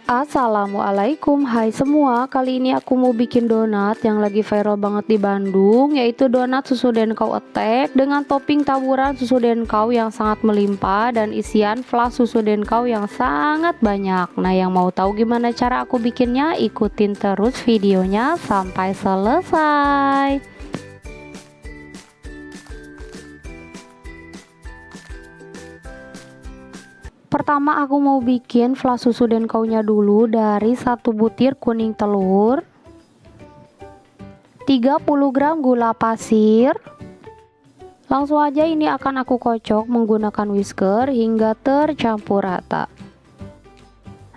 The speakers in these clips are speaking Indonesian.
Assalamualaikum, hai semua. Kali ini aku mau bikin donat yang lagi viral banget di Bandung, yaitu donat susu Denkau Attack dengan topping taburan susu Denkau yang sangat melimpah dan isian flas susu Denkau yang sangat banyak. Nah, yang mau tahu gimana cara aku bikinnya, ikutin terus videonya sampai selesai. Pertama aku mau bikin flas susu Denkaunya dulu dari 1 butir kuning telur, 30 gram gula pasir. Langsung aja ini akan aku kocok menggunakan whisker hingga tercampur rata.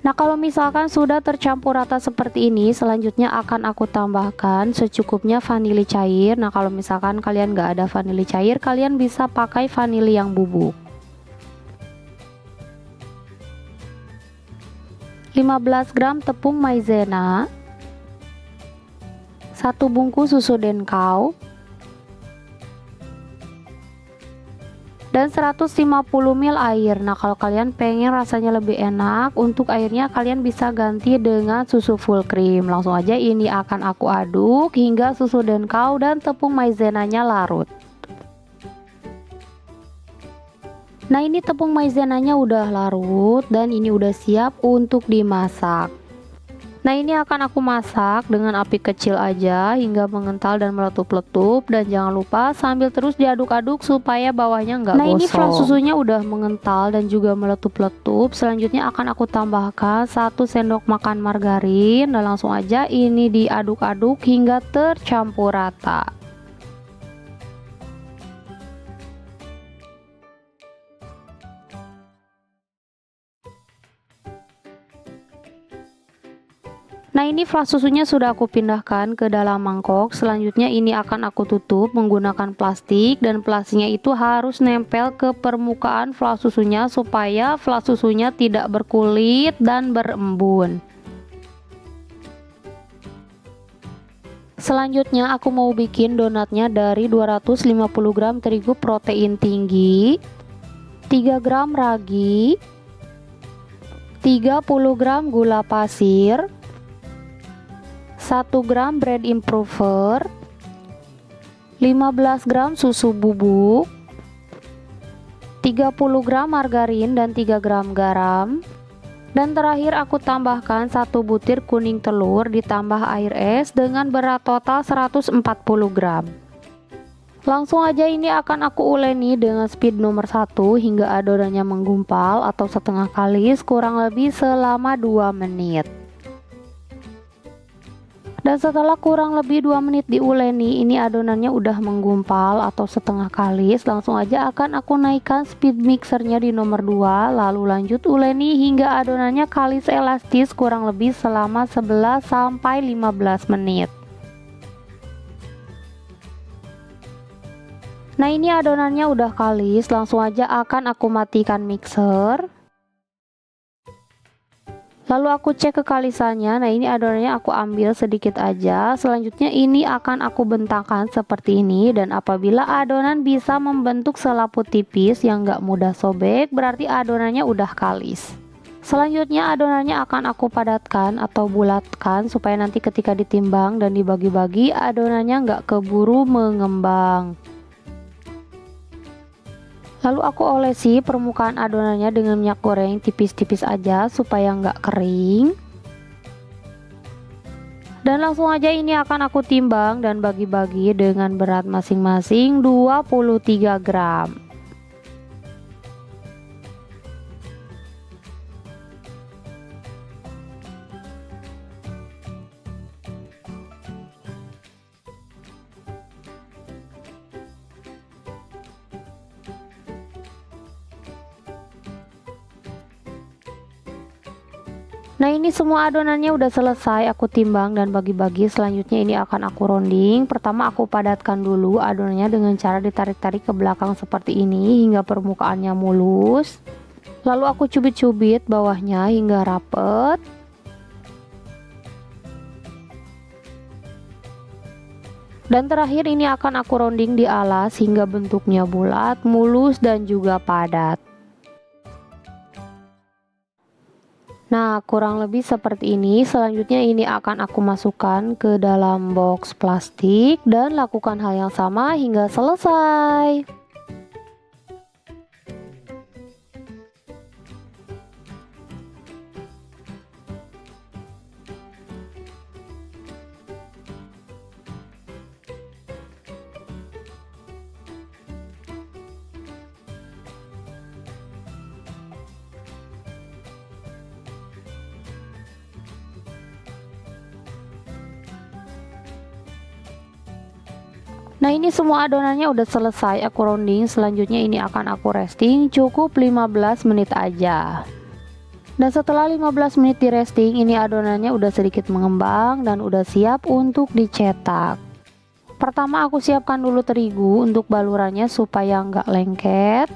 Nah, kalau misalkan sudah tercampur rata seperti ini, selanjutnya akan aku tambahkan secukupnya vanili cair. Nah, kalau misalkan kalian nggak ada vanili cair, kalian bisa pakai vanili yang bubuk. 15 gram tepung maizena, 1 bungkus susu Denkau, dan 150 ml air. Nah, kalau kalian pengen rasanya lebih enak, untuk airnya kalian bisa ganti dengan susu full cream. Langsung aja ini akan aku aduk hingga susu Denkau dan tepung maizenanya larut. Nah, ini tepung maizenanya udah larut dan ini udah siap untuk dimasak. Nah, ini akan aku masak dengan api kecil aja hingga mengental dan meletup-letup, dan jangan lupa sambil terus diaduk-aduk supaya bawahnya nggak gosong. Nah, ini flas susunya udah mengental dan juga meletup-letup. Selanjutnya akan aku tambahkan 1 sendok makan margarin dan langsung aja ini diaduk-aduk hingga tercampur rata. Nah, ini flas susunya sudah aku pindahkan ke dalam mangkok. Selanjutnya ini akan aku tutup menggunakan plastik, dan plastiknya itu harus nempel ke permukaan flas susunya supaya flas susunya tidak berkulit dan berembun. Selanjutnya aku mau bikin donatnya dari 250 gram terigu protein tinggi, 3 gram ragi, 30 gram gula pasir, 1 gram bread improver, 15 gram susu bubuk, 30 gram margarin dan 3 gram garam. Dan terakhir aku tambahkan 1 butir kuning telur ditambah air es dengan berat total 140 gram. Langsung aja ini akan aku uleni dengan speed nomor 1 hingga adonannya menggumpal atau setengah kalis kurang lebih selama 2 menit. Dan setelah kurang lebih 2 menit diuleni, ini adonannya udah menggumpal atau setengah kalis. Langsung aja akan aku naikkan speed mixernya di nomor 2, lalu lanjut uleni hingga adonannya kalis elastis kurang lebih selama 11 sampai 15 menit. Nah, ini adonannya udah kalis, langsung aja akan aku matikan mixer. Lalu aku cek kekalisannya. Nah, ini adonannya aku ambil sedikit aja. Selanjutnya ini akan aku bentangkan seperti ini, dan apabila adonan bisa membentuk selaput tipis yang gak mudah sobek, berarti adonannya udah kalis. Selanjutnya adonannya akan aku padatkan atau bulatkan supaya nanti ketika ditimbang dan dibagi-bagi adonannya gak keburu mengembang. Lalu aku olesi permukaan adonannya dengan minyak goreng tipis-tipis aja supaya nggak kering. Dan langsung aja ini akan aku timbang dan bagi-bagi dengan berat masing-masing 23 gram. Nah, ini semua adonannya udah selesai aku timbang dan bagi-bagi. Selanjutnya ini akan aku rounding. Pertama aku padatkan dulu adonannya dengan cara ditarik-tarik ke belakang seperti ini hingga permukaannya mulus. Lalu aku cubit-cubit bawahnya hingga rapet. Dan terakhir ini akan aku rounding di alas hingga bentuknya bulat, mulus dan juga padat. Nah, kurang lebih seperti ini. Selanjutnya ini akan aku masukkan ke dalam box plastik dan lakukan hal yang sama hingga selesai. Nah, ini semua adonannya udah selesai aku rounding. Selanjutnya ini akan aku resting cukup 15 menit aja. Dan setelah 15 menit di resting, ini adonannya udah sedikit mengembang dan udah siap untuk dicetak. Pertama aku siapkan dulu terigu untuk balurannya supaya nggak lengket.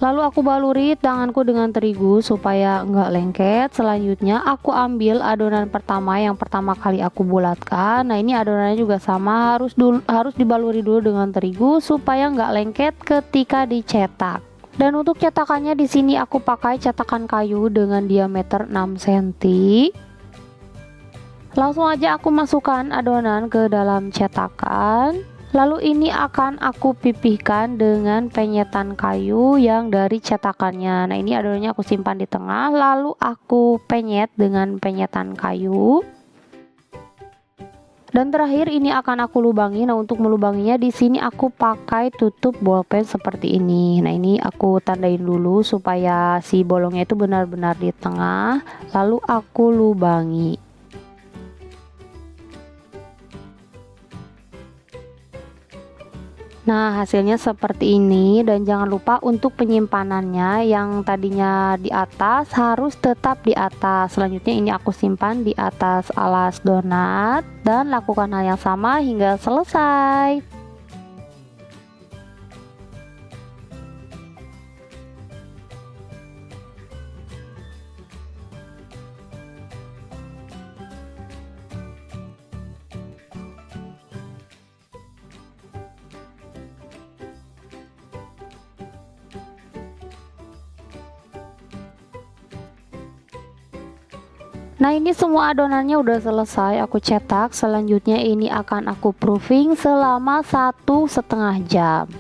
Lalu aku baluri tanganku dengan terigu supaya nggak lengket. Selanjutnya aku ambil adonan pertama yang pertama kali aku bulatkan. Nah, ini adonannya juga sama, harus dibaluri dulu dengan terigu supaya nggak lengket ketika dicetak. Dan untuk cetakannya di sini aku pakai cetakan kayu dengan diameter 6 cm. Langsung aja aku masukkan adonan ke dalam cetakan. Lalu ini akan aku pipihkan dengan penyetan kayu yang dari cetakannya. Nah, ini adonannya aku simpan di tengah, lalu aku penyet dengan penyetan kayu. Dan terakhir ini akan aku lubangi. Nah, untuk melubanginya di sini aku pakai tutup bolpen seperti ini. Nah, ini aku tandain dulu supaya si bolongnya itu benar-benar di tengah, lalu aku lubangi. Nah, hasilnya seperti ini, dan jangan lupa untuk penyimpanannya yang tadinya di atas harus tetap di atas. Selanjutnya ini aku simpan di atas alas donat dan lakukan hal yang sama hingga selesai. Nah, ini semua adonannya udah selesai aku cetak. Selanjutnya ini akan aku proofing selama 1,5 jam.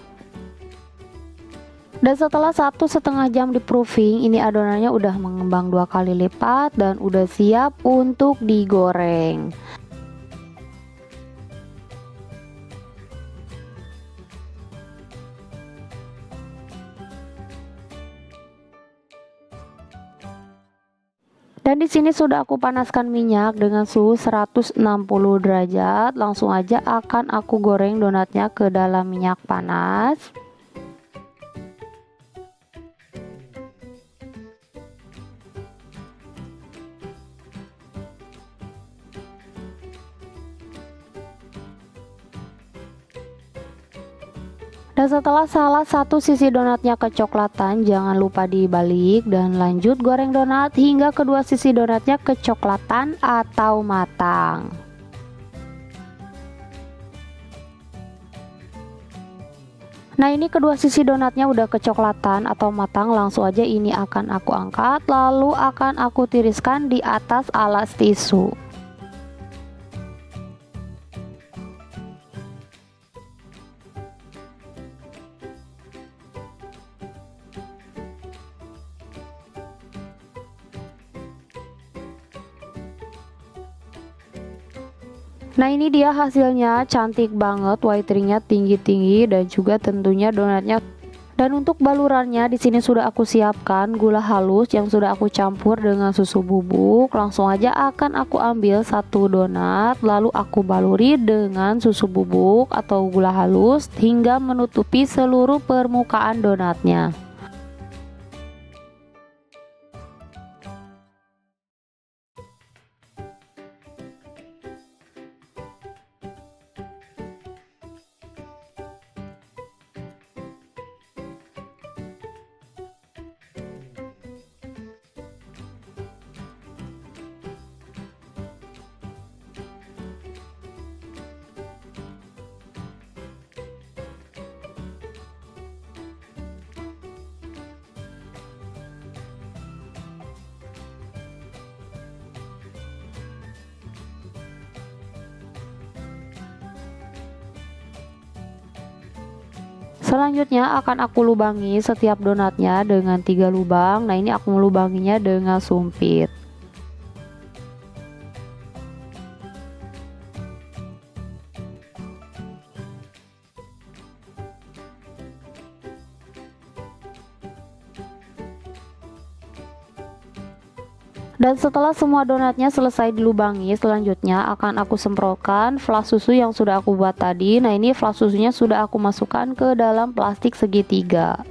Dan setelah 1,5 jam di proofing, ini adonannya udah mengembang 2 kali lipat dan udah siap untuk digoreng. Dan di sini sudah aku panaskan minyak dengan suhu 160 derajat. Langsung aja akan aku goreng donatnya ke dalam minyak panas. Dan setelah salah satu sisi donatnya kecoklatan, jangan lupa dibalik dan lanjut goreng donat hingga kedua sisi donatnya kecoklatan atau matang. Nah, ini kedua sisi donatnya udah kecoklatan atau matang. Langsung aja ini akan aku angkat, lalu akan aku tiriskan di atas alas tisu. Nah, ini dia hasilnya, cantik banget, white ringnya tinggi-tinggi dan juga tentunya donatnya. Dan untuk balurannya di sini sudah aku siapkan gula halus yang sudah aku campur dengan susu bubuk. Langsung aja akan aku ambil satu donat, lalu aku baluri dengan susu bubuk atau gula halus hingga menutupi seluruh permukaan donatnya. Selanjutnya akan aku lubangi setiap donatnya dengan 3 lubang. Nah, ini aku melubanginya dengan sumpit. Dan setelah semua donatnya selesai dilubangi, selanjutnya akan aku semprotkan flas susu yang sudah aku buat tadi. Nah, ini flas susunya sudah aku masukkan ke dalam plastik segitiga.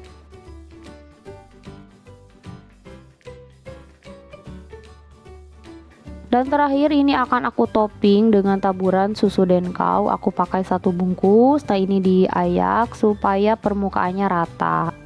Dan terakhir ini akan aku topping dengan taburan susu denkau. Aku pakai 1 bungkus. Nah, ini diayak supaya permukaannya rata.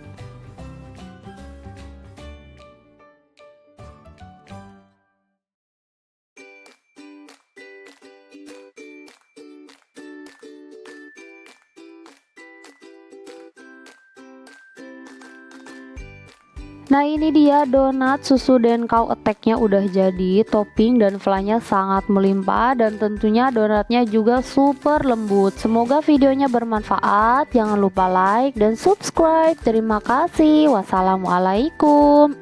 Nah, ini dia donat susu denkau attack-nya udah jadi. Topping dan flanya sangat melimpah dan tentunya donatnya juga super lembut. Semoga videonya bermanfaat. Jangan lupa like dan subscribe. Terima kasih. Wassalamualaikum.